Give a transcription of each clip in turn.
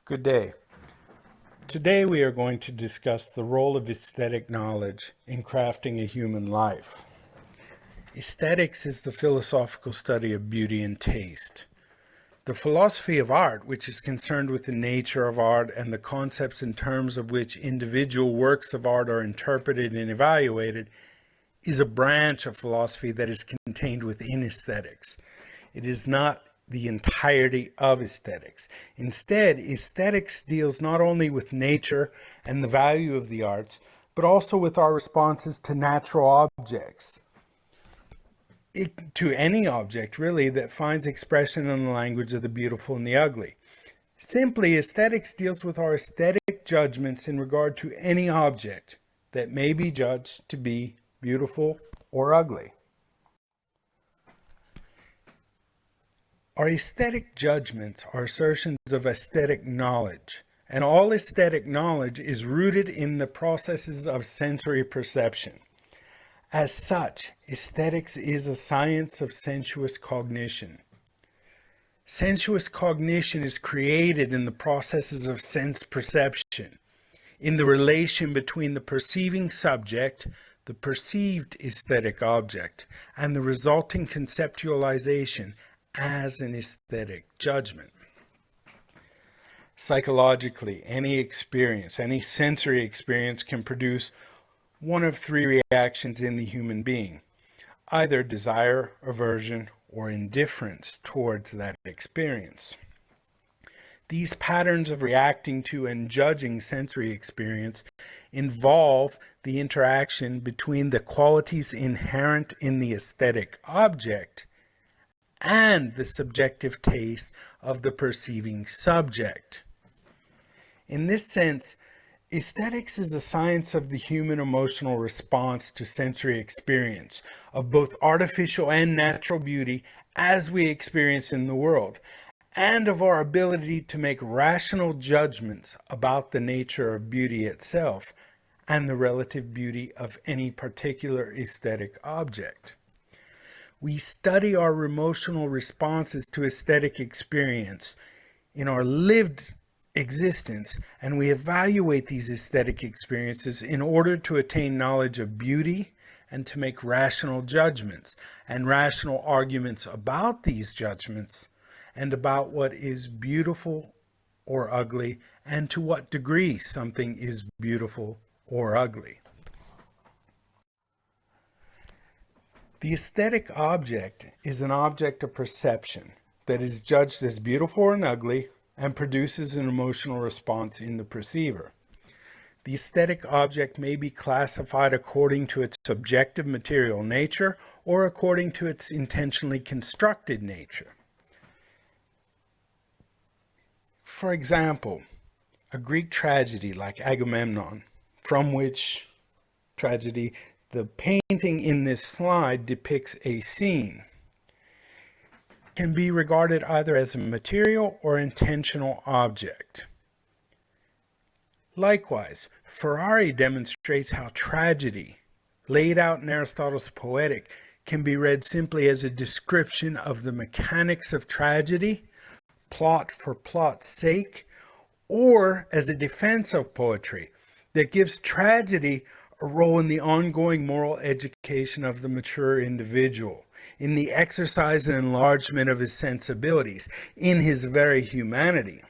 Good day. Today we are going to discuss the role of aesthetic knowledge in crafting a human life. Aesthetics is the philosophical study of beauty and taste. The philosophy of art, which is concerned with the nature of art and the concepts and terms of which individual works of art are interpreted and evaluated, is a branch of philosophy that is contained within aesthetics. It is not the entirety of aesthetics. Instead, aesthetics deals not only with nature and the value of the arts, but also with our responses to natural objects. To any object, really, that finds expression in the language of the beautiful and the ugly. Simply, aesthetics deals with our aesthetic judgments in regard to any object that may be judged to be beautiful or ugly. Our aesthetic judgments are assertions of aesthetic knowledge, and all aesthetic knowledge is rooted in the processes of sensory perception. As such, aesthetics is a science of sensuous cognition. Sensuous cognition is created in the processes of sense perception, in the relation between the perceiving subject, the perceived aesthetic object, and the resulting conceptualization as an aesthetic judgment. Psychologically, any sensory experience can produce one of three reactions in the human being: either desire, aversion, or indifference towards that experience. These patterns of reacting to and judging sensory experience involve the interaction between the qualities inherent in the aesthetic object and the subjective taste of the perceiving subject. In this sense, aesthetics is a science of the human emotional response to sensory experience, of both artificial and natural beauty as we experience in the world, and of our ability to make rational judgments about the nature of beauty itself and the relative beauty of any particular aesthetic object. We study our emotional responses to aesthetic experience in our lived existence, and we evaluate these aesthetic experiences in order to attain knowledge of beauty and to make rational judgments and rational arguments about these judgments and about what is beautiful or ugly and to what degree something is beautiful or ugly. The aesthetic object is an object of perception that is judged as beautiful and ugly and produces an emotional response in the perceiver. The aesthetic object may be classified according to its objective material nature or according to its intentionally constructed nature. For example, a Greek tragedy like Agamemnon, from which tragedy the painting in this slide depicts a scene, can be regarded either as a material or intentional object. Likewise, Ferrari demonstrates how tragedy, laid out in Aristotle's Poetic, can be read simply as a description of the mechanics of tragedy, plot for plot's sake, or as a defense of poetry that gives tragedy a role in the ongoing moral education of the mature individual, in the exercise and enlargement of his sensibilities, in his very humanity.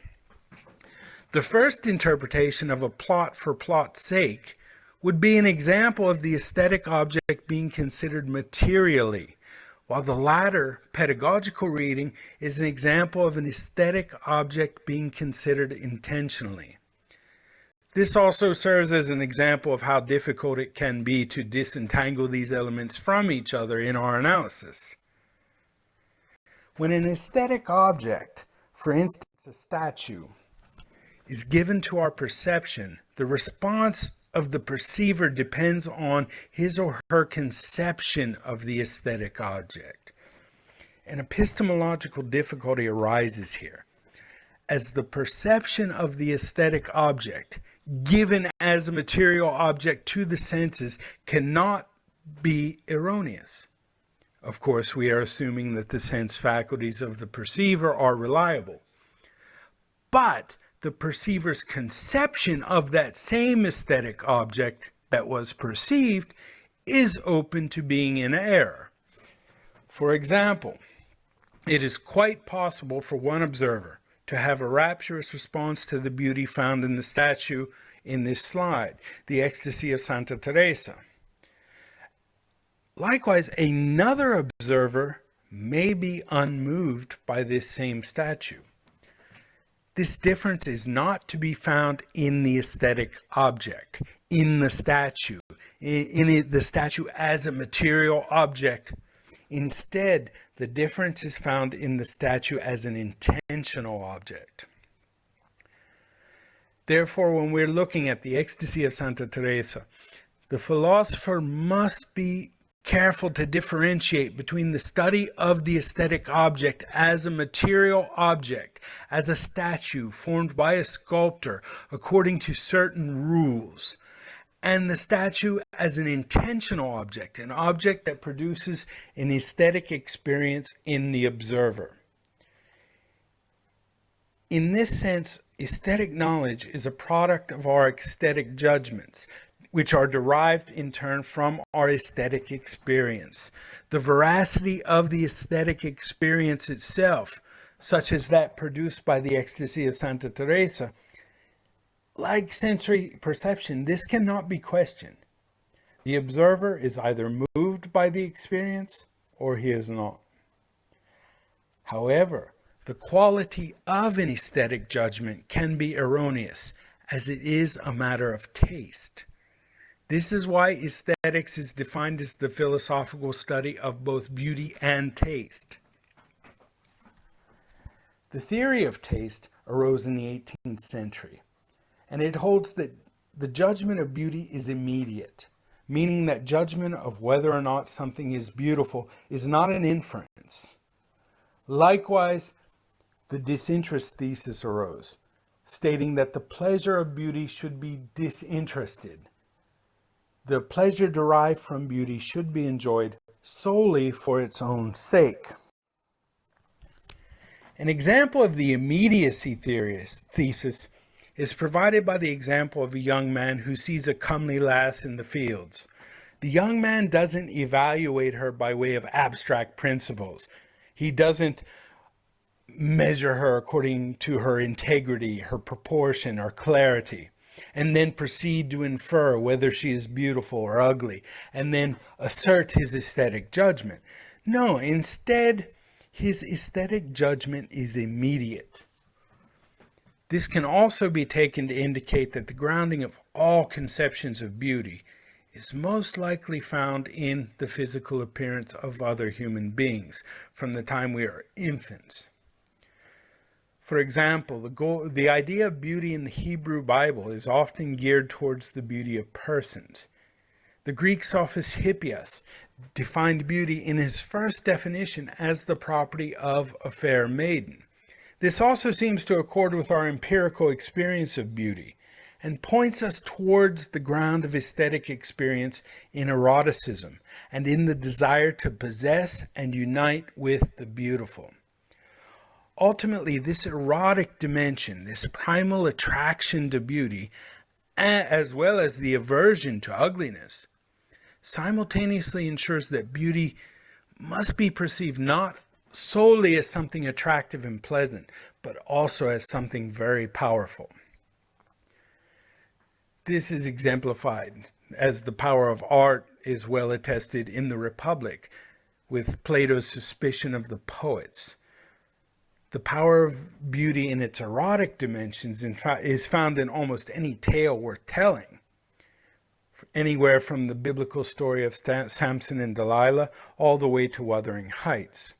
The first interpretation of a plot for plot's sake would be an example of the aesthetic object being considered materially, while the latter pedagogical reading is an example of an aesthetic object being considered intentionally. This also serves as an example of how difficult it can be to disentangle these elements from each other in our analysis. When an aesthetic object, for instance a statue, is given to our perception, the response of the perceiver depends on his or her conception of the aesthetic object. An epistemological difficulty arises here, as the perception of the aesthetic object given as a material object to the senses cannot be erroneous. Of course, we are assuming that the sense faculties of the perceiver are reliable. But the perceiver's conception of that same aesthetic object that was perceived is open to being in error. For example, it is quite possible for one observer to have a rapturous response to the beauty found in the statue in this slide, the ecstasy of Santa Teresa. Likewise, another observer may be unmoved by this same statue. This difference is not to be found in the aesthetic object, in the statue, the statue as a material object. Instead, the difference is found in the statue as an intentional object. Therefore, when we're looking at the ecstasy of Santa Teresa, the philosopher must be careful to differentiate between the study of the aesthetic object as a material object, as a statue formed by a sculptor according to certain rules, and the statue as an intentional object, an object that produces an aesthetic experience in the observer. In this sense, aesthetic knowledge is a product of our aesthetic judgments, which are derived in turn from our aesthetic experience. The veracity of the aesthetic experience itself, such as that produced by the ecstasy of Santa Teresa, like sensory perception, this cannot be questioned. The observer is either moved by the experience or he is not. However, the quality of an aesthetic judgment can be erroneous, as it is a matter of taste. This is why aesthetics is defined as the philosophical study of both beauty and taste. The theory of taste arose in the 18th century, and it holds that the judgment of beauty is immediate, meaning that judgment of whether or not something is beautiful is not an inference. Likewise, the disinterest thesis arose, stating that the pleasure of beauty should be disinterested. The pleasure derived from beauty should be enjoyed solely for its own sake. An example of the immediacy thesis is provided by the example of a young man who sees a comely lass in the fields. The young man doesn't evaluate her by way of abstract principles. He doesn't measure her according to her integrity, her proportion, or clarity, and then proceed to infer whether she is beautiful or ugly, and then assert his aesthetic judgment. No, instead, his aesthetic judgment is immediate. This can also be taken to indicate that the grounding of all conceptions of beauty is most likely found in the physical appearance of other human beings from the time we are infants. For example, the idea of beauty in the Hebrew Bible is often geared towards the beauty of persons. The Greek sophist Hippias defined beauty in his first definition as the property of a fair maiden. This also seems to accord with our empirical experience of beauty and points us towards the ground of aesthetic experience in eroticism and in the desire to possess and unite with the beautiful. Ultimately, this erotic dimension, this primal attraction to beauty, as well as the aversion to ugliness, simultaneously ensures that beauty must be perceived not solely as something attractive and pleasant, but also as something very powerful. This is exemplified as the power of art is well attested in the Republic with Plato's suspicion of the poets. The power of beauty in its erotic dimensions is found in almost any tale worth telling, anywhere from the biblical story of Samson and Delilah all the way to Wuthering Heights.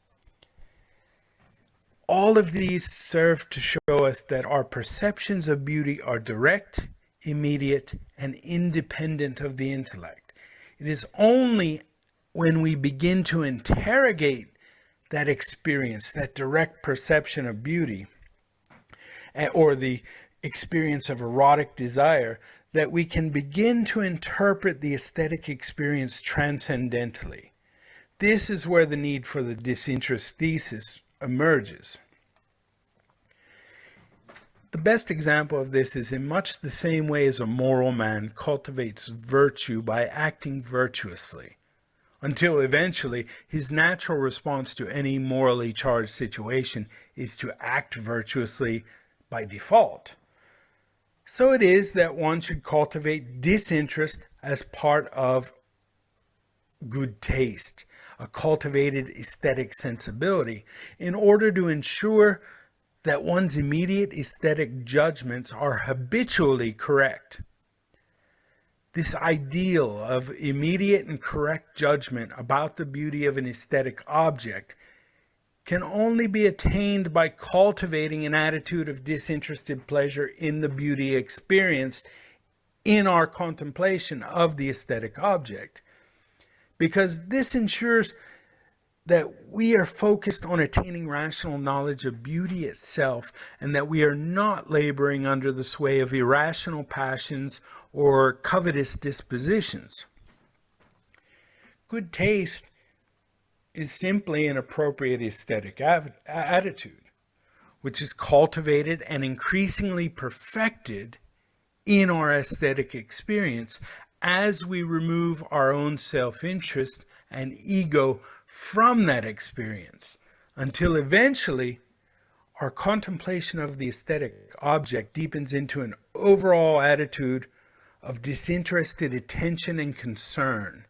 All of these serve to show us that our perceptions of beauty are direct, immediate, and independent of the intellect. It is only when we begin to interrogate that experience, that direct perception of beauty, or the experience of erotic desire, that we can begin to interpret the aesthetic experience transcendentally. This is where the need for the disinterest thesis emerges. The best example of this is in much the same way as a moral man cultivates virtue by acting virtuously, until eventually his natural response to any morally charged situation is to act virtuously by default. So it is that one should cultivate disinterest as part of good taste, a cultivated aesthetic sensibility, in order to ensure that one's immediate aesthetic judgments are habitually correct. This ideal of immediate and correct judgment about the beauty of an aesthetic object can only be attained by cultivating an attitude of disinterested pleasure in the beauty experienced in our contemplation of the aesthetic object, because this ensures that we are focused on attaining rational knowledge of beauty itself, and that we are not laboring under the sway of irrational passions or covetous dispositions. Good taste is simply an appropriate aesthetic attitude, which is cultivated and increasingly perfected in our aesthetic experience as we remove our own self-interest and ego from that experience, until eventually our contemplation of the aesthetic object deepens into an overall attitude of disinterested attention and concern,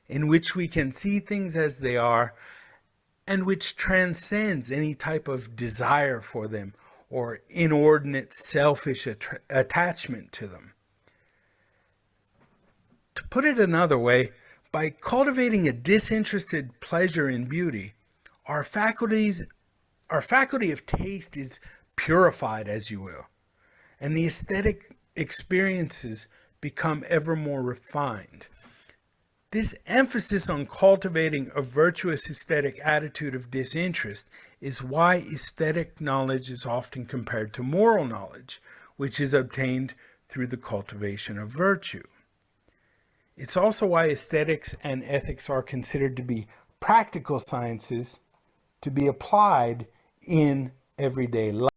in which we can see things as they are, and which transcends any type of desire for them or inordinate selfish attachment to them. To put it another way, by cultivating a disinterested pleasure in beauty, our faculty of taste is purified, as you will, and the aesthetic experiences become ever more refined. This emphasis on cultivating a virtuous aesthetic attitude of disinterest is why aesthetic knowledge is often compared to moral knowledge, which is obtained through the cultivation of virtue. It's also why aesthetics and ethics are considered to be practical sciences to be applied in everyday life.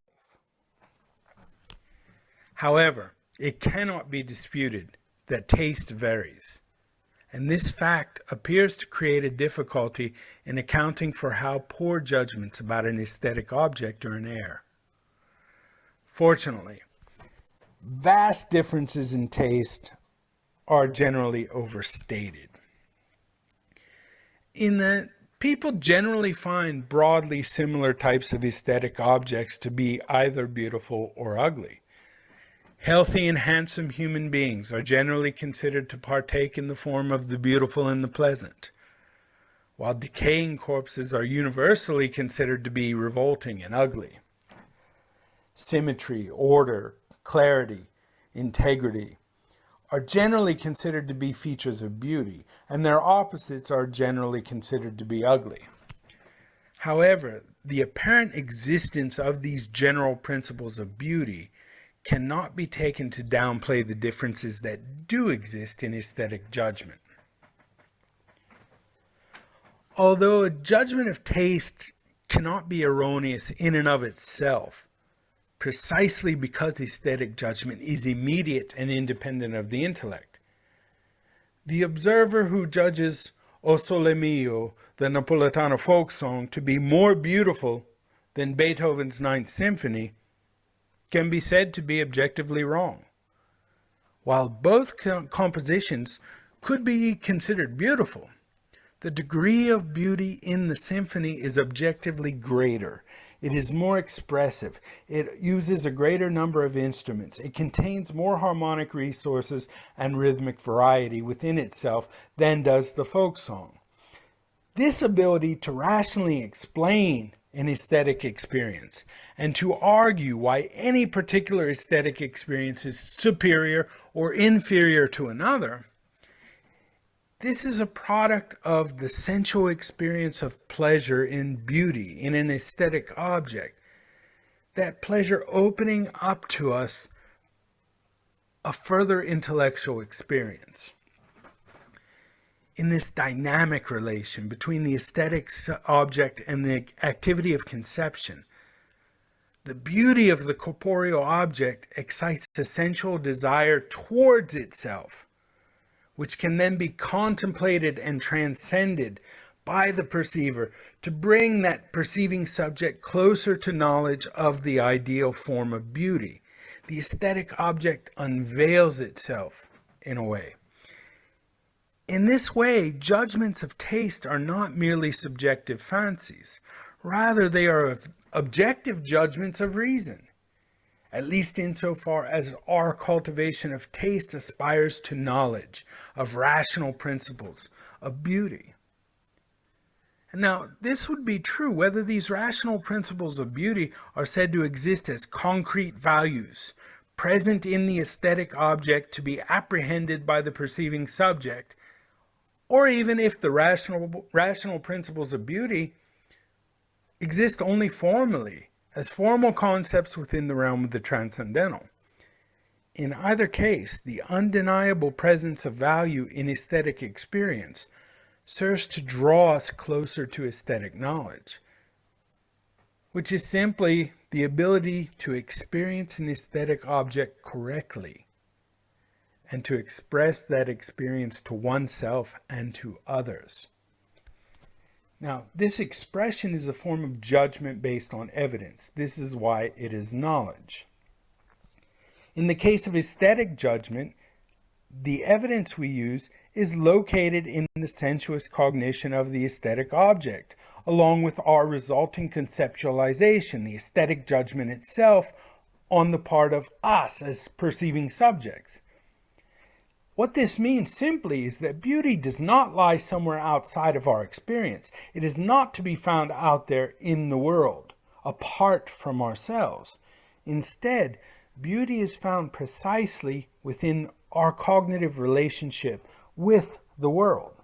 However, it cannot be disputed that taste varies, and this fact appears to create a difficulty in accounting for how poor judgments about an aesthetic object are in error. Fortunately, vast differences in taste are generally overstated, in that people generally find broadly similar types of aesthetic objects to be either beautiful or ugly. Healthy and handsome human beings are generally considered to partake in the form of the beautiful and the pleasant, while decaying corpses are universally considered to be revolting and ugly. Symmetry, order, clarity, integrity are generally considered to be features of beauty, and their opposites are generally considered to be ugly. However, the apparent existence of these general principles of beauty cannot be taken to downplay the differences that do exist in aesthetic judgment. Although a judgment of taste cannot be erroneous in and of itself, precisely because aesthetic judgment is immediate and independent of the intellect, the observer who judges O Sole Mio, the Napolitano folk song, to be more beautiful than Beethoven's Ninth Symphony can be said to be objectively wrong. While both compositions could be considered beautiful, the degree of beauty in the symphony is objectively greater. It is more expressive. It uses a greater number of instruments. It contains more harmonic resources and rhythmic variety within itself than does the folk song. This ability to rationally explain an aesthetic experience and to argue why any particular aesthetic experience is superior or inferior to another, this is a product of the sensual experience of pleasure in beauty, in an aesthetic object. That pleasure opening up to us a further intellectual experience. In this dynamic relation between the aesthetic object and the activity of conception, The beauty of the corporeal object excites a sensual desire towards itself, which can then be contemplated and transcended by the perceiver to bring that perceiving subject closer to knowledge of the ideal form of beauty. The aesthetic object unveils itself in a way. In this way, judgments of taste are not merely subjective fancies. Rather, they are objective judgments of reason, at least insofar as our cultivation of taste aspires to knowledge of rational principles of beauty. Now, this would be true whether these rational principles of beauty are said to exist as concrete values, present in the aesthetic object to be apprehended by the perceiving subject, or even if the rational principles of beauty exist only formally, as formal concepts within the realm of the transcendental. In either case, the undeniable presence of value in aesthetic experience serves to draw us closer to aesthetic knowledge, which is simply the ability to experience an aesthetic object correctly and to express that experience to oneself and to others. Now, this expression is a form of judgment based on evidence. This is why it is knowledge. In the case of aesthetic judgment, the evidence we use is located in the sensuous cognition of the aesthetic object, along with our resulting conceptualization, the aesthetic judgment itself, on the part of us as perceiving subjects. What this means simply is that beauty does not lie somewhere outside of our experience. It is not to be found out there in the world, apart from ourselves. Instead, beauty is found precisely within our cognitive relationship with the world.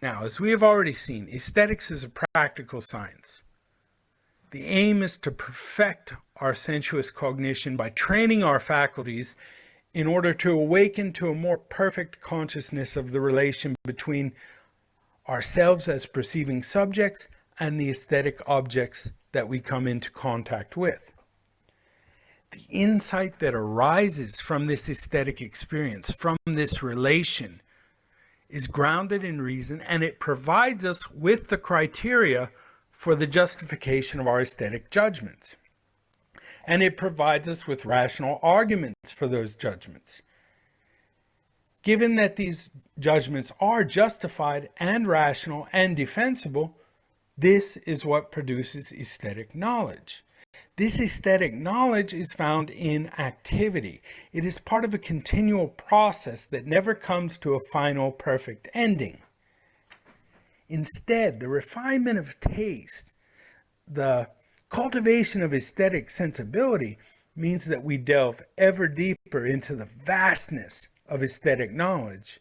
Now, as we have already seen, aesthetics is a practical science. The aim is to perfect our sensuous cognition by training our faculties in order to awaken to a more perfect consciousness of the relation between ourselves as perceiving subjects and the aesthetic objects that we come into contact with. The insight that arises from this aesthetic experience, from this relation, is grounded in reason, and it provides us with the criteria for the justification of our aesthetic judgments. And it provides us with rational arguments for those judgments. Given that these judgments are justified and rational and defensible, this is what produces aesthetic knowledge. This aesthetic knowledge is found in activity. It is part of a continual process that never comes to a final perfect ending. Instead, the refinement of taste, the cultivation of aesthetic sensibility, means that we delve ever deeper into the vastness of aesthetic knowledge.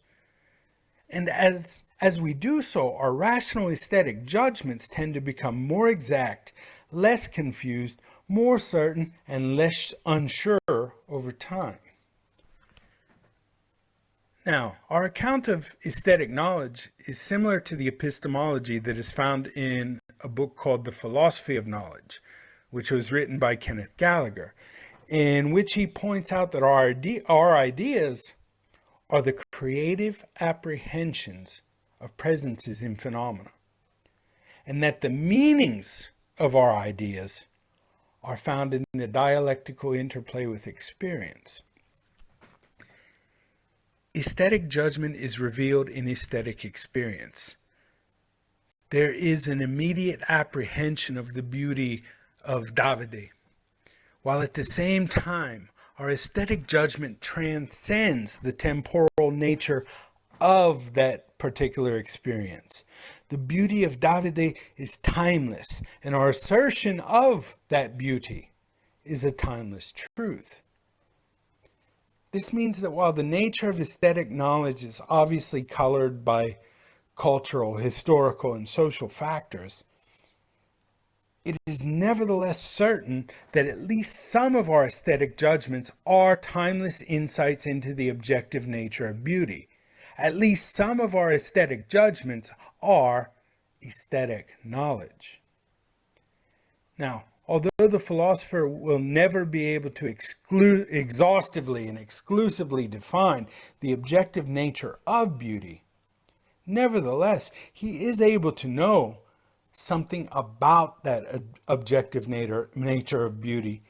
And as we do so, our rational aesthetic judgments tend to become more exact, less confused, more certain, and less unsure over time. Now, our account of aesthetic knowledge is similar to the epistemology that is found in a book called The Philosophy of Knowledge, which was written by Kenneth Gallagher, in which he points out that our ideas are the creative apprehensions of presences in phenomena, and that the meanings of our ideas are found in the dialectical interplay with experience. Aesthetic judgment is revealed in aesthetic experience. There is an immediate apprehension of the beauty of Davide, while at the same time, our aesthetic judgment transcends the temporal nature of that particular experience. The beauty of Davide is timeless, and our assertion of that beauty is a timeless truth. This means that while the nature of aesthetic knowledge is obviously colored by cultural, historical, and social factors, it is nevertheless certain that at least some of our aesthetic judgments are timeless insights into the objective nature of beauty. At least some of our aesthetic judgments are aesthetic knowledge. Now, although the philosopher will never be able to exhaustively and exclusively define the objective nature of beauty, nevertheless, he is able to know something about that objective nature of beauty.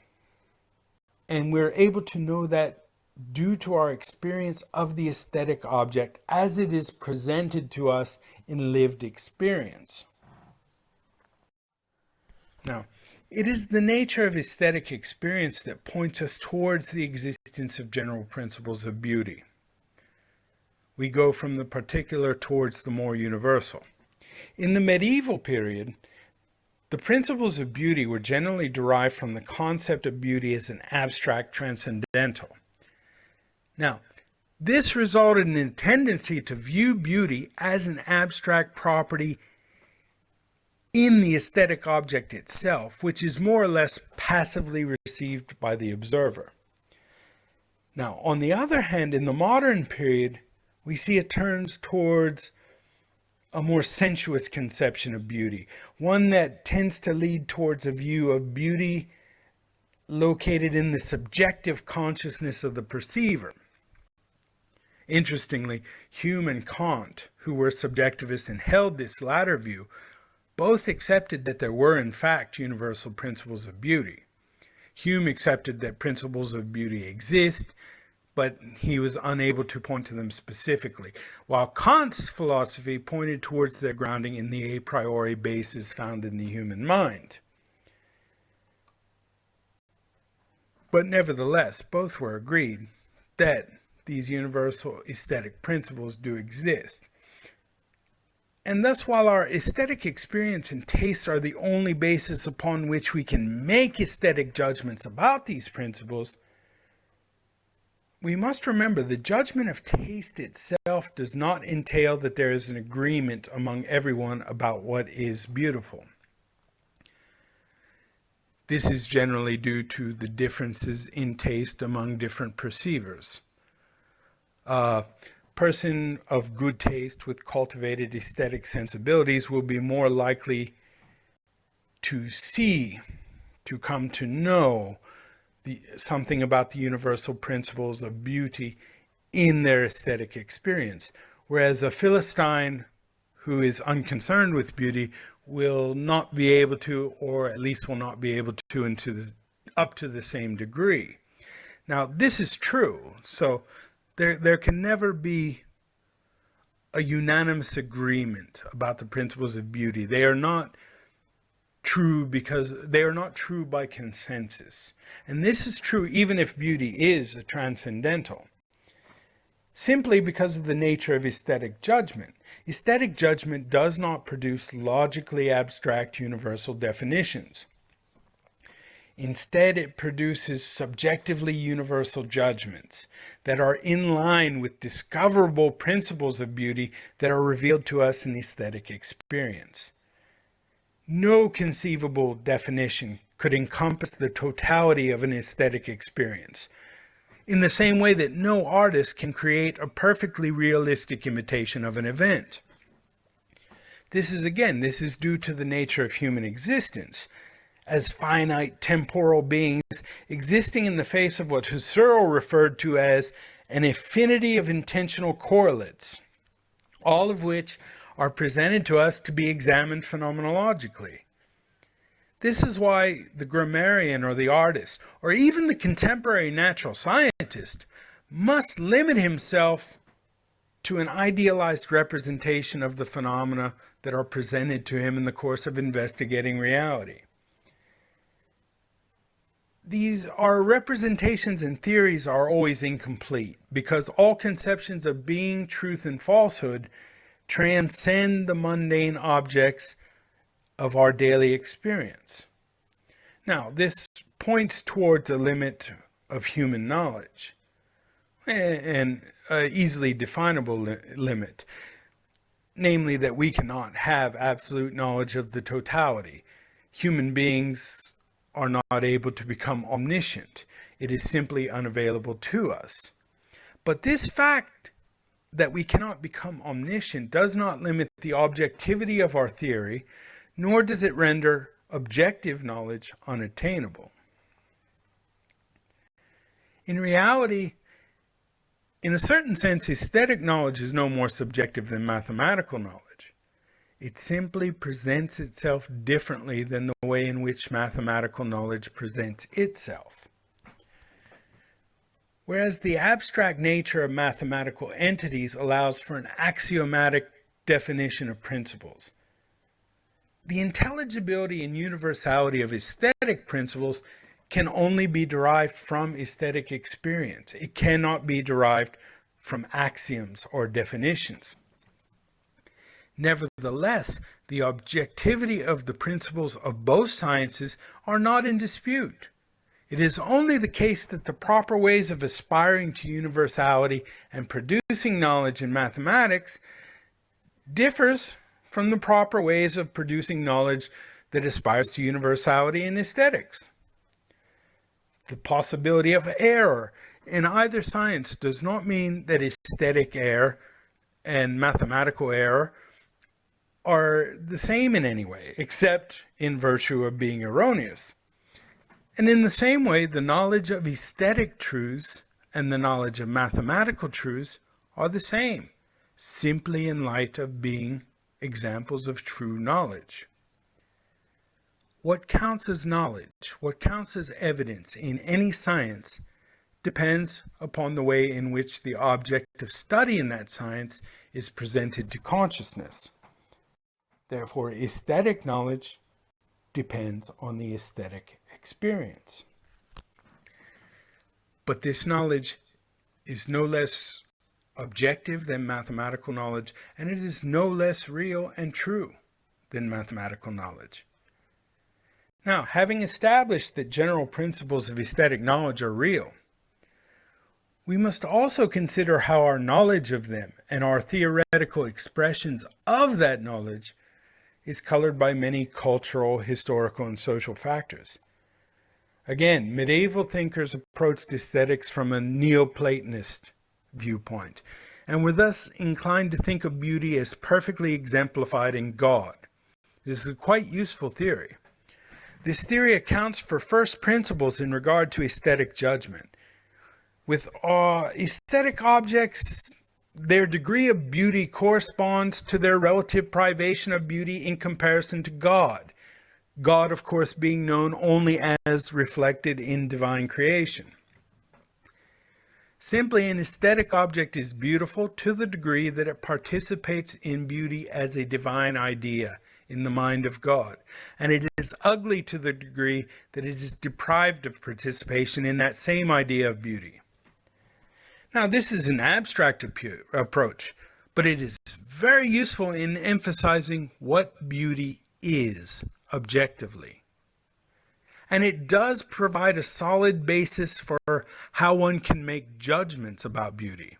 And we're able to know that due to our experience of the aesthetic object as it is presented to us in lived experience. Now, it is the nature of aesthetic experience that points us towards the existence of general principles of beauty. We go from the particular towards the more universal. In the medieval period, the principles of beauty were generally derived from the concept of beauty as an abstract transcendental. Now, this resulted in a tendency to view beauty as an abstract property in the aesthetic object itself, which is more or less passively received by the observer. Now, on the other hand, in the modern period, we see it turns towards a more sensuous conception of beauty, one that tends to lead towards a view of beauty located in the subjective consciousness of the perceiver. Interestingly, Hume and Kant, who were subjectivists and held this latter view, both accepted that there were in fact universal principles of beauty. Hume accepted that principles of beauty exist, but he was unable to point to them specifically, while Kant's philosophy pointed towards their grounding in the a priori basis found in the human mind. But nevertheless, both were agreed that these universal aesthetic principles do exist. And thus, while our aesthetic experience and tastes are the only basis upon which we can make aesthetic judgments about these principles, we must remember the judgment of taste itself does not entail that there is an agreement among everyone about what is beautiful. This is generally due to the differences in taste among different perceivers. A person of good taste with cultivated aesthetic sensibilities will be more likely to see, to come to know something about the universal principles of beauty in their aesthetic experience, whereas a Philistine who is unconcerned with beauty will not be able to, or at least will not be able to up to the same degree. Now, this is true, so there can never be a unanimous agreement about the principles of beauty. They are not true because they are not true by consensus. And this is true even if beauty is a transcendental. Simply because of the nature of aesthetic judgment. Aesthetic judgment does not produce logically abstract universal definitions. Instead, it produces subjectively universal judgments that are in line with discoverable principles of beauty that are revealed to us in aesthetic experience. No conceivable definition could encompass the totality of an aesthetic experience, in the same way that no artist can create a perfectly realistic imitation of an event. This is due to the nature of human existence, as finite temporal beings existing in the face of what Husserl referred to as an affinity of intentional correlates, all of which are presented to us to be examined phenomenologically. This is why the grammarian or the artist, or even the contemporary natural scientist, must limit himself to an idealized representation of the phenomena that are presented to him in the course of investigating reality. Our representations and theories are always incomplete because all conceptions of being, truth, and falsehood transcend the mundane objects of our daily experience. Now, this points towards a limit of human knowledge, an easily definable limit, namely that we cannot have absolute knowledge of the totality. Human beings are not able to become omniscient. It is simply unavailable to us. But this fact that we cannot become omniscient does not limit the objectivity of our theory, nor does it render objective knowledge unattainable. In reality, in a certain sense, aesthetic knowledge is no more subjective than mathematical knowledge. It simply presents itself differently than the way in which mathematical knowledge presents itself. Whereas the abstract nature of mathematical entities allows for an axiomatic definition of principles, the intelligibility and universality of aesthetic principles can only be derived from aesthetic experience. It cannot be derived from axioms or definitions. Nevertheless, the objectivity of the principles of both sciences are not in dispute. It is only the case that the proper ways of aspiring to universality and producing knowledge in mathematics differs from the proper ways of producing knowledge that aspires to universality in aesthetics. The possibility of error in either science does not mean that aesthetic error and mathematical error are the same in any way, except in virtue of being erroneous. And in the same way, the knowledge of aesthetic truths and the knowledge of mathematical truths are the same, simply in light of being examples of true knowledge. What counts as knowledge, what counts as evidence in any science, depends upon the way in which the object of study in that science is presented to consciousness. Therefore, aesthetic knowledge depends on the aesthetic experience. But this knowledge is no less objective than mathematical knowledge, and it is no less real and true than mathematical knowledge. Now, having established that general principles of aesthetic knowledge are real, we must also consider how our knowledge of them and our theoretical expressions of that knowledge is colored by many cultural, historical, and social factors. Again, medieval thinkers approached aesthetics from a Neoplatonist viewpoint, and were thus inclined to think of beauty as perfectly exemplified in God. This is a quite useful theory. This theory accounts for first principles in regard to aesthetic judgment. With aesthetic objects, their degree of beauty corresponds to their relative privation of beauty in comparison to God. God, of course, being known only as reflected in divine creation. Simply, an aesthetic object is beautiful to the degree that it participates in beauty as a divine idea in the mind of God, and it is ugly to the degree that it is deprived of participation in that same idea of beauty. Now, this is an abstract approach, but it is very useful in emphasizing what beauty is objectively. And it does provide a solid basis for how one can make judgments about beauty.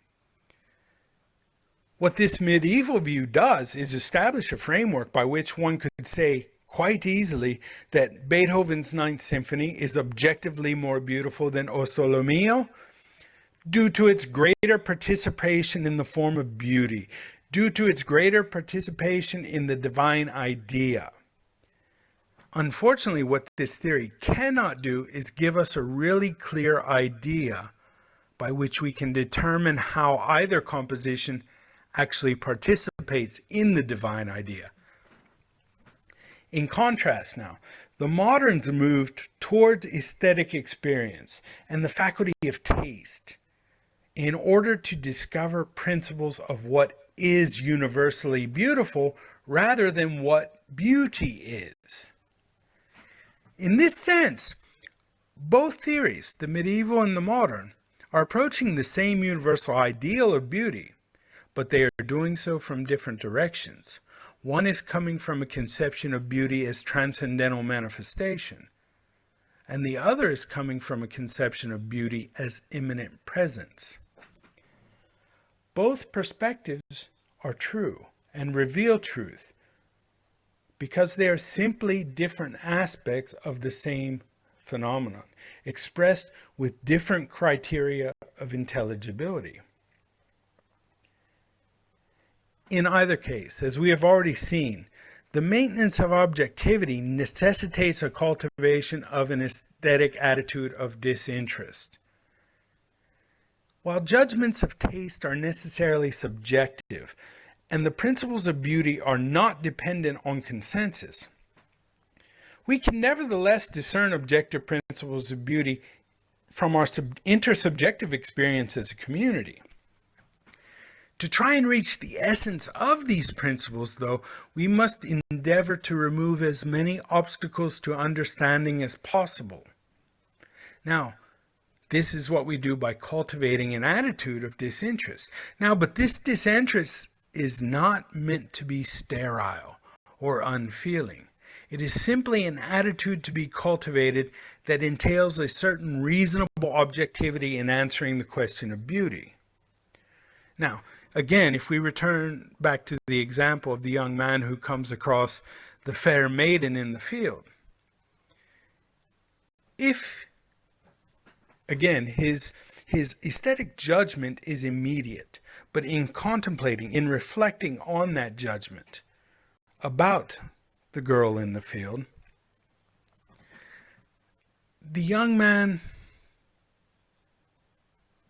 What this medieval view does is establish a framework by which one could say quite easily that Beethoven's Ninth Symphony is objectively more beautiful than O Sole Mio, due to its greater participation in the form of beauty, due to its greater participation in the divine idea. Unfortunately, what this theory cannot do is give us a really clear idea by which we can determine how either composition actually participates in the divine idea. In contrast now, the moderns moved towards aesthetic experience and the faculty of taste in order to discover principles of what is universally beautiful rather than what beauty is. In this sense, both theories, the medieval and the modern, are approaching the same universal ideal of beauty, but they are doing so from different directions. One is coming from a conception of beauty as transcendental manifestation, and the other is coming from a conception of beauty as immanent presence. Both perspectives are true and reveal truth because they are simply different aspects of the same phenomenon, expressed with different criteria of intelligibility. In either case, as we have already seen, the maintenance of objectivity necessitates a cultivation of an aesthetic attitude of disinterest. While judgments of taste are necessarily subjective, and the principles of beauty are not dependent on consensus, we can nevertheless discern objective principles of beauty from our intersubjective experience as a community. To try and reach the essence of these principles, though, we must endeavor to remove as many obstacles to understanding as possible. Now, this is what we do by cultivating an attitude of disinterest. But this disinterest is not meant to be sterile or unfeeling. It is simply an attitude to be cultivated that entails a certain reasonable objectivity in answering the question of beauty. Now, again, if we return back to the example of the young man who comes across the fair maiden in the field, if, again, his aesthetic judgment is immediate, but in contemplating, in reflecting on that judgment about the girl in the field, the young man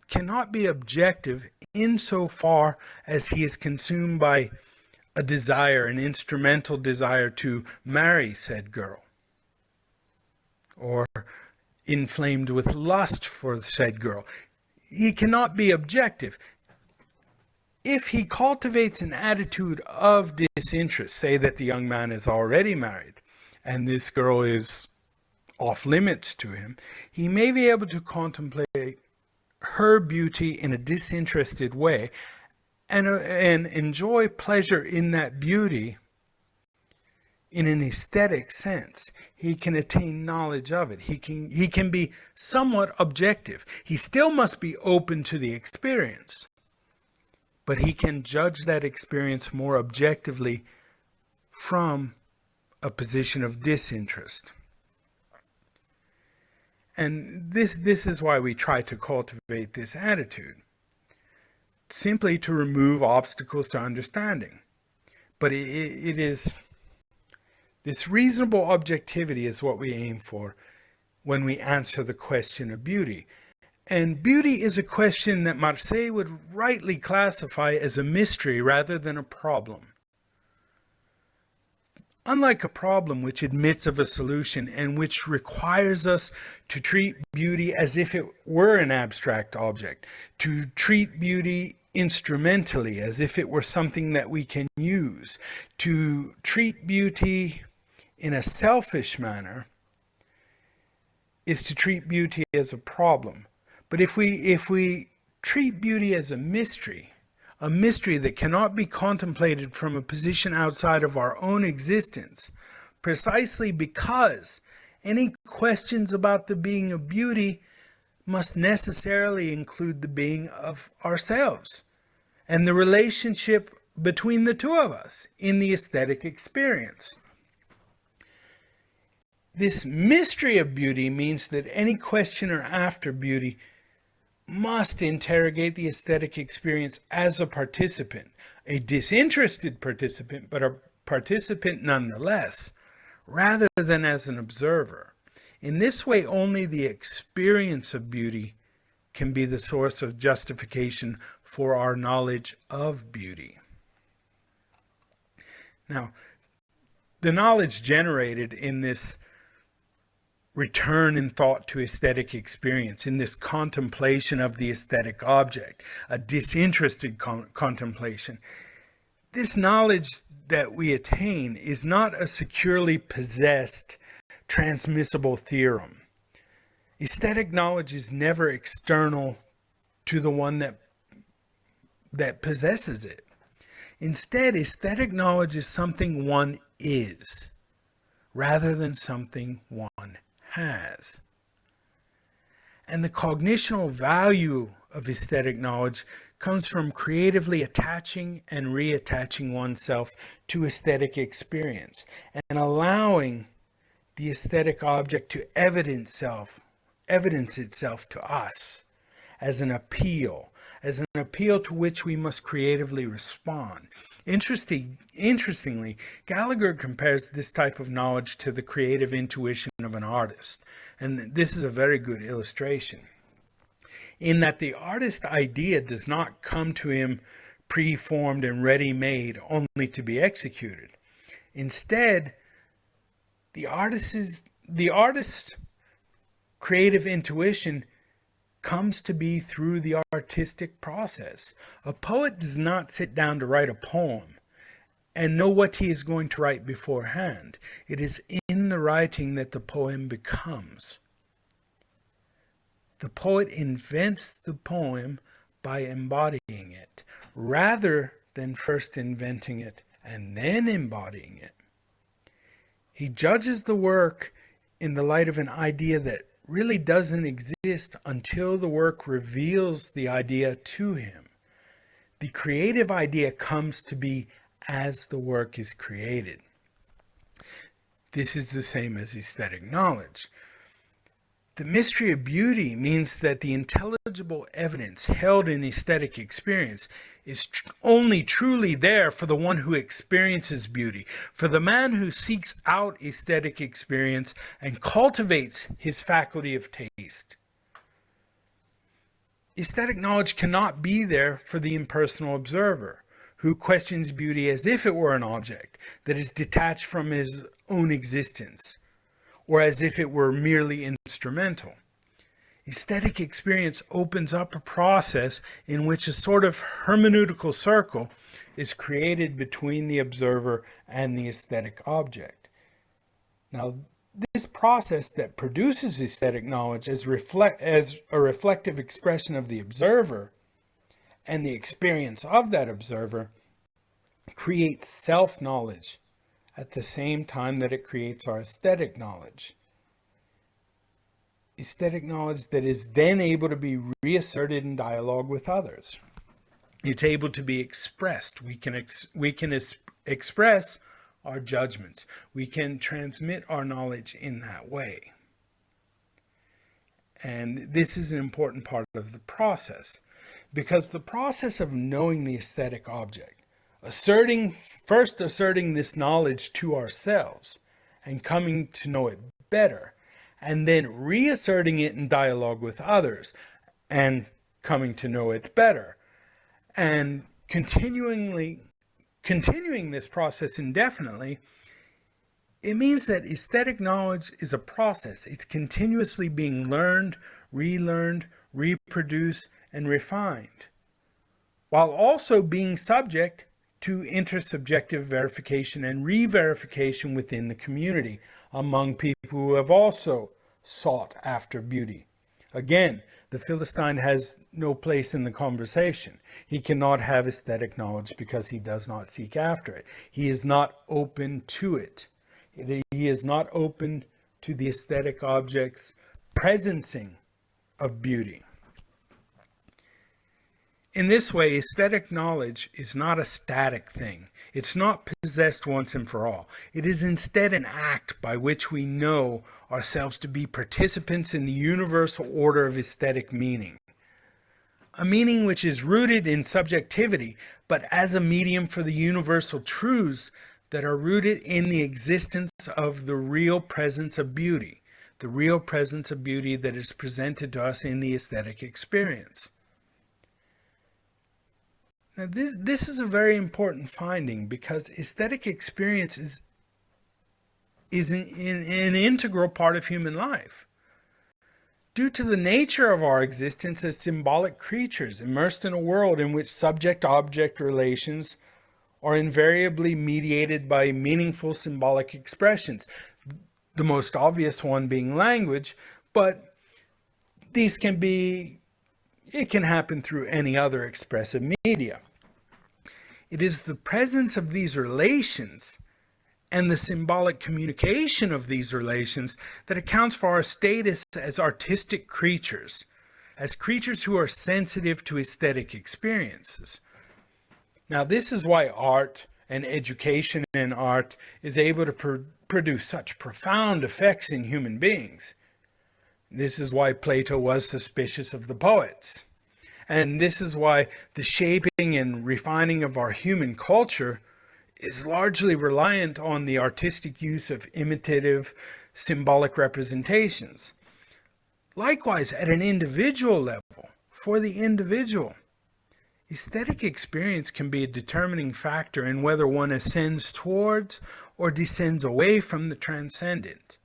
cannot be objective insofar as he is consumed by a desire, an instrumental desire to marry said girl, or inflamed with lust for said girl. He cannot be objective. If he cultivates an attitude of disinterest, say that the young man is already married and this girl is off limits to him, he may be able to contemplate her beauty in a disinterested way and enjoy pleasure in that beauty in an aesthetic sense. He can attain knowledge of it. He can be somewhat objective. He still must be open to the experience, but he can judge that experience more objectively from a position of disinterest. And this is why we try to cultivate this attitude, simply to remove obstacles to understanding. But it is this reasonable objectivity is what we aim for when we answer the question of beauty. And beauty is a question that Marseille would rightly classify as a mystery rather than a problem. Unlike a problem which admits of a solution and which requires us to treat beauty as if it were an abstract object, to treat beauty instrumentally as if it were something that we can use, to treat beauty in a selfish manner, is to treat beauty as a problem. But if we treat beauty as a mystery that cannot be contemplated from a position outside of our own existence, precisely because any questions about the being of beauty must necessarily include the being of ourselves and the relationship between the two of us in the aesthetic experience. This mystery of beauty means that any questioner after beauty must interrogate the aesthetic experience as a participant, a disinterested participant, but a participant nonetheless, rather than as an observer. In this way, only the experience of beauty can be the source of justification for our knowledge of beauty. Now, the knowledge generated in this return in thought to aesthetic experience, in this contemplation of the aesthetic object, a disinterested contemplation, this knowledge that we attain is not a securely possessed, transmissible theorem. Aesthetic knowledge is never external to the one that possesses it. Instead, aesthetic knowledge is something one is, rather than something one has. And the cognitional value of aesthetic knowledge comes from creatively attaching and reattaching oneself to aesthetic experience and allowing the aesthetic object to evidence itself to us as an appeal, as an appeal to which we must creatively respond. Interestingly, Gallagher compares this type of knowledge to the creative intuition of an artist, and this is a very good illustration, in that the artist's idea does not come to him preformed and ready-made only to be executed. Instead, the artist's creative intuition comes to be through the artistic process. A poet does not sit down to write a poem and know what he is going to write beforehand. It is in the writing that the poem becomes. The poet invents the poem by embodying it, rather than first inventing it and then embodying it. He judges the work in the light of an idea that really doesn't exist until the work reveals the idea to him. The creative idea comes to be as the work is created. This is the same as aesthetic knowledge. The mystery of beauty means that the intelligible evidence held in aesthetic experience is only truly there for the one who experiences beauty, for the man who seeks out aesthetic experience and cultivates his faculty of taste. Aesthetic knowledge cannot be there for the impersonal observer, who questions beauty as if it were an object that is detached from his own existence, or as if it were merely instrumental. Aesthetic experience opens up a process in which a sort of hermeneutical circle is created between the observer and the aesthetic object. Now, this process that produces aesthetic knowledge as a reflective expression of the observer and the experience of that observer creates self-knowledge at the same time that it creates our aesthetic knowledge. Aesthetic knowledge that is then able to be reasserted in dialogue with others. It's able to be expressed. We can express our judgments. We can transmit our knowledge in that way. And this is an important part of the process, because the process of knowing the aesthetic object, first asserting this knowledge to ourselves and coming to know it better, and then reasserting it in dialogue with others and coming to know it better, and continuing this process indefinitely, it means that aesthetic knowledge is a process. It's continuously being learned, relearned, reproduced, and refined, while also being subject to intersubjective verification and re-verification within the community among people who have also sought after beauty. Again, the Philistine has no place in the conversation. He cannot have aesthetic knowledge because he does not seek after it. He is not open to it. He is not open to the aesthetic object's presencing of beauty. In this way, aesthetic knowledge is not a static thing. It's not possessed once and for all. It is instead an act by which we know ourselves to be participants in the universal order of aesthetic meaning. A meaning which is rooted in subjectivity, but as a medium for the universal truths that are rooted in the existence of the real presence of beauty, the real presence of beauty that is presented to us in the aesthetic experience. Now, this is a very important finding, because aesthetic experience is an integral part of human life. Due to the nature of our existence as symbolic creatures immersed in a world in which subject-object relations are invariably mediated by meaningful symbolic expressions, the most obvious one being language, but it can happen through any other expressive media. It is the presence of these relations and the symbolic communication of these relations that accounts for our status as artistic creatures, as creatures who are sensitive to aesthetic experiences. Now, this is why art and education in art is able to produce such profound effects in human beings. This is why Plato was suspicious of the poets. And this is why the shaping and refining of our human culture is largely reliant on the artistic use of imitative, symbolic representations. Likewise, at an individual level, for the individual, aesthetic experience can be a determining factor in whether one ascends towards or descends away from the transcendent,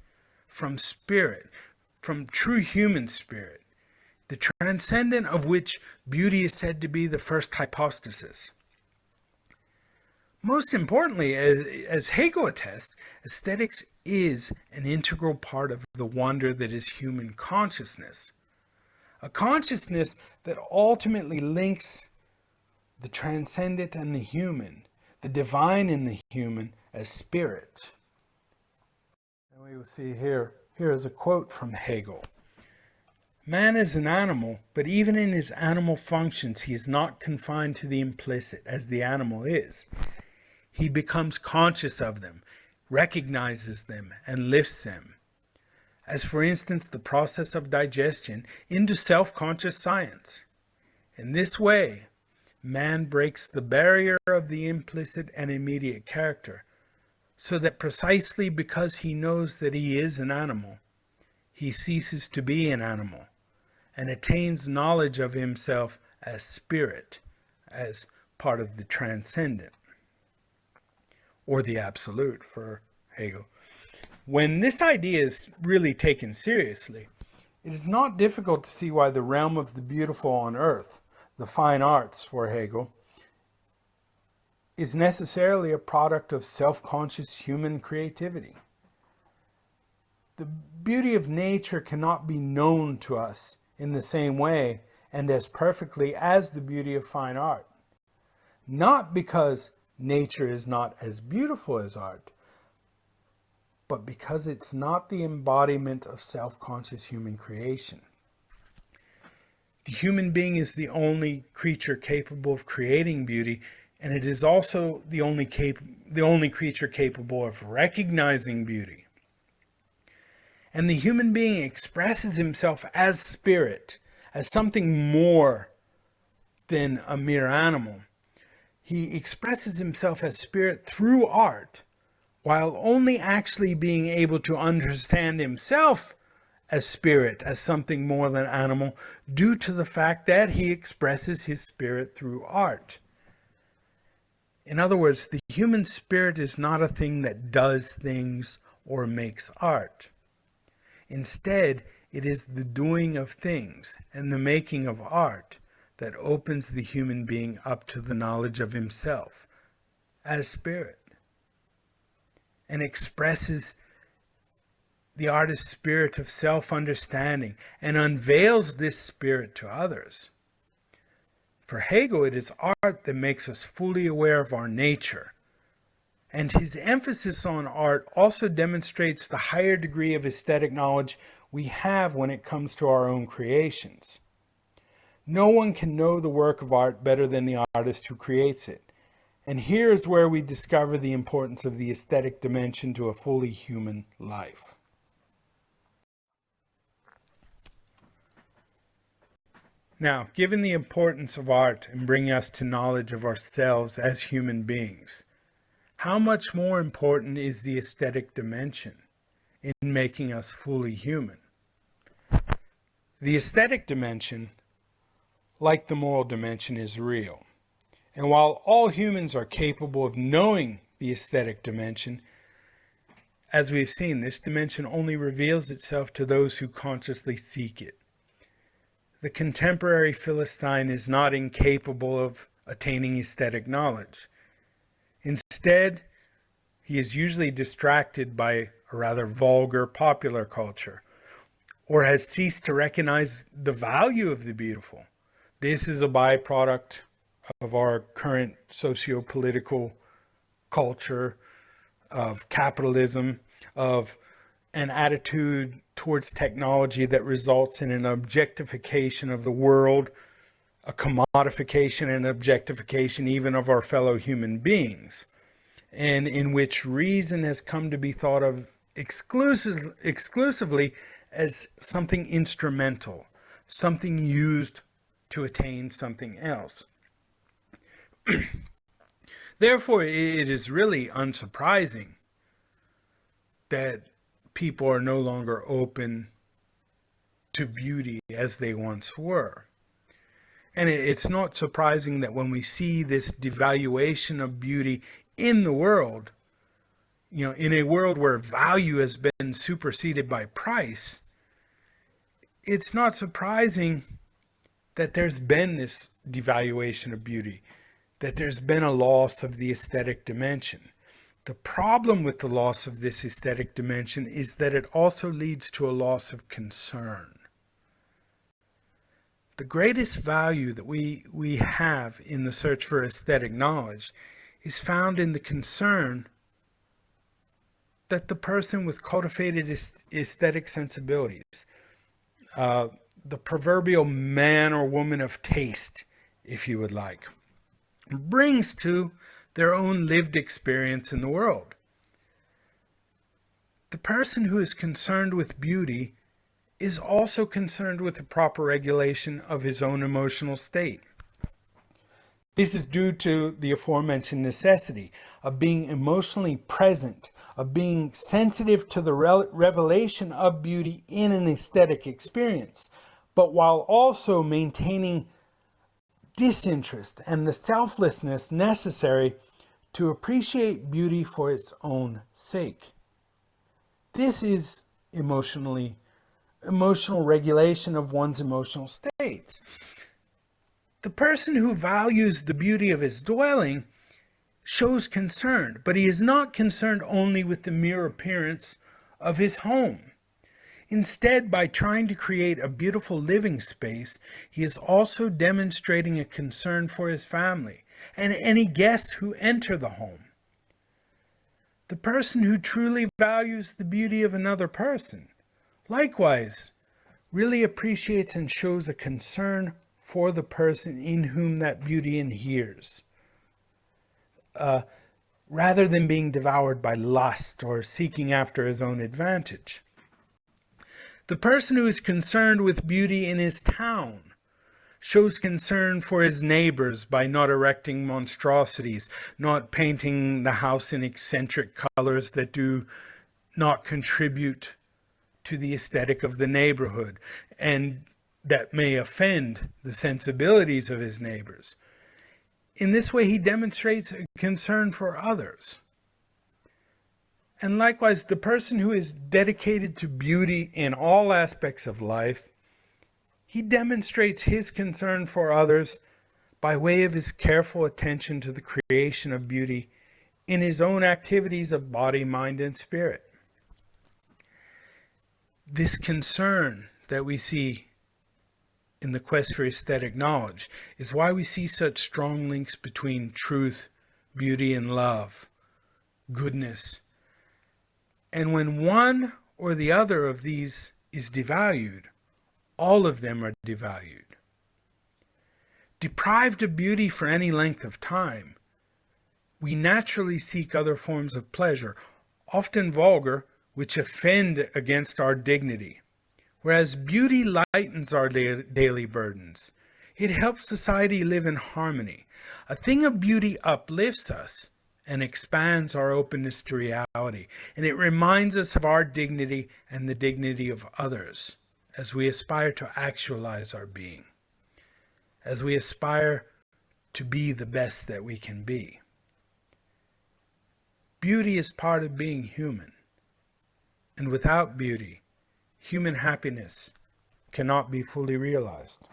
from spirit, from true human spirit, the transcendent of which beauty is said to be the first hypostasis. Most importantly, as Hegel attests, aesthetics is an integral part of the wonder that is human consciousness. A consciousness that ultimately links the transcendent and the human, the divine in the human as spirit. And we will see here is a quote from Hegel. Man is an animal, but even in his animal functions, he is not confined to the implicit as the animal is. He becomes conscious of them, recognizes them, and lifts them, as for instance the process of digestion, into self-conscious science. In this way, man breaks the barrier of the implicit and immediate character, so that precisely because he knows that he is an animal, he ceases to be an animal, and attains knowledge of himself as spirit, as part of the transcendent, or the absolute for Hegel. When this idea is really taken seriously, it is not difficult to see why the realm of the beautiful on earth, the fine arts for Hegel, is necessarily a product of self-conscious human creativity. The beauty of nature cannot be known to us in the same way and as perfectly as the beauty of fine art. Not because nature is not as beautiful as art, but because it's not the embodiment of self-conscious human creation. The human being is the only creature capable of creating beauty, and it is also the only creature capable of recognizing beauty. And the human being expresses himself as spirit, as something more than a mere animal. He expresses himself as spirit through art, while only actually being able to understand himself as spirit, as something more than animal, due to the fact that he expresses his spirit through art. In other words, the human spirit is not a thing that does things or makes art. Instead, it is the doing of things and the making of art that opens the human being up to the knowledge of himself as spirit, and expresses the artist's spirit of self-understanding and unveils this spirit to others. For Hegel, it is art that makes us fully aware of our nature. And his emphasis on art also demonstrates the higher degree of aesthetic knowledge we have when it comes to our own creations. No one can know the work of art better than the artist who creates it. And here is where we discover the importance of the aesthetic dimension to a fully human life. Now, given the importance of art in bringing us to knowledge of ourselves as human beings, how much more important is the aesthetic dimension in making us fully human? The aesthetic dimension, like the moral dimension, is real. And while all humans are capable of knowing the aesthetic dimension, as we've seen, this dimension only reveals itself to those who consciously seek it. The contemporary Philistine is not incapable of attaining aesthetic knowledge. Instead, he is usually distracted by a rather vulgar popular culture, or has ceased to recognize the value of the beautiful. This is a byproduct of our current socio-political culture, of capitalism, of an attitude towards technology that results in an objectification of the world, a commodification and objectification even of our fellow human beings, and in which reason has come to be thought of exclusively as something instrumental, something used to attain something else. Therefore, it is really unsurprising that people are no longer open to beauty as they once were. And it's not surprising that when we see this devaluation of beauty in the world, in a world where value has been superseded by price, it's not surprising that there's been this devaluation of beauty, that there's been a loss of the aesthetic dimension. The problem with the loss of this aesthetic dimension is that it also leads to a loss of concern. The greatest value that we have in the search for aesthetic knowledge is found in the concern that the person with cultivated aesthetic sensibilities, the proverbial man or woman of taste, if you would like, brings to their own lived experience in the world. The person who is concerned with beauty is also concerned with the proper regulation of his own emotional state. This is due to the aforementioned necessity of being emotionally present, of being sensitive to the revelation of beauty in an aesthetic experience, but while also maintaining disinterest and the selflessness necessary to appreciate beauty for its own sake. This is emotional regulation of one's emotional states. The person who values the beauty of his dwelling shows concern, but he is not concerned only with the mere appearance of his home. Instead, by trying to create a beautiful living space, he is also demonstrating a concern for his family and any guests who enter the home. The person who truly values the beauty of another person, likewise, really appreciates and shows a concern for the person in whom that beauty inheres, rather than being devoured by lust or seeking after his own advantage. The person who is concerned with beauty in his town shows concern for his neighbors by not erecting monstrosities, not painting the house in eccentric colors that do not contribute to the aesthetic of the neighborhood and that may offend the sensibilities of his neighbors. In this way, he demonstrates a concern for others. And likewise, the person who is dedicated to beauty in all aspects of life, he demonstrates his concern for others by way of his careful attention to the creation of beauty in his own activities of body, mind, and spirit. This concern that we see in the quest for aesthetic knowledge is why we see such strong links between truth, beauty, and love, goodness. And when one or the other of these is devalued, all of them are devalued. Deprived of beauty for any length of time, we naturally seek other forms of pleasure, often vulgar, which offend against our dignity. Whereas beauty lightens our daily burdens. It helps society live in harmony. A thing of beauty uplifts us and expands our openness to reality. And it reminds us of our dignity and the dignity of others as we aspire to actualize our being, as we aspire to be the best that we can be. Beauty is part of being human. And without beauty, human happiness cannot be fully realized.